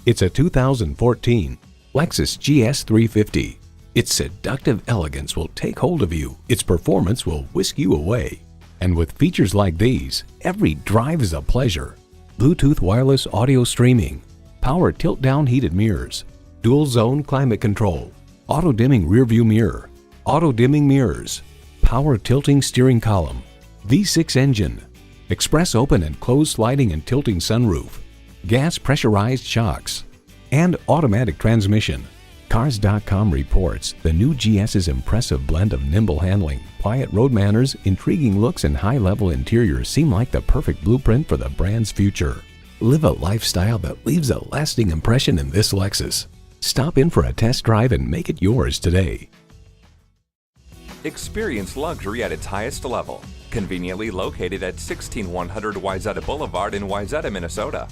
It's a 2014 Lexus GS 350. Its seductive elegance will take hold of you. Its performance will whisk you away. And with features like these, every drive is a pleasure. Bluetooth wireless audio streaming, power tilt-down heated mirrors, dual-zone climate control, auto-dimming rearview mirror, auto-dimming mirrors, power tilting steering column, V6 engine, express open and closed sliding and tilting sunroof, gas pressurized shocks, and automatic transmission. Cars.com reports the new GS's impressive blend of nimble handling, quiet road manners, intriguing looks, and high-level interiors seem like the perfect blueprint for the brand's future. Live a lifestyle that leaves a lasting impression in this Lexus. Stop in for a test drive and make it yours today. Experience luxury at its highest level. Conveniently located at 16100 Wayzata Boulevard in Wayzata, Minnesota.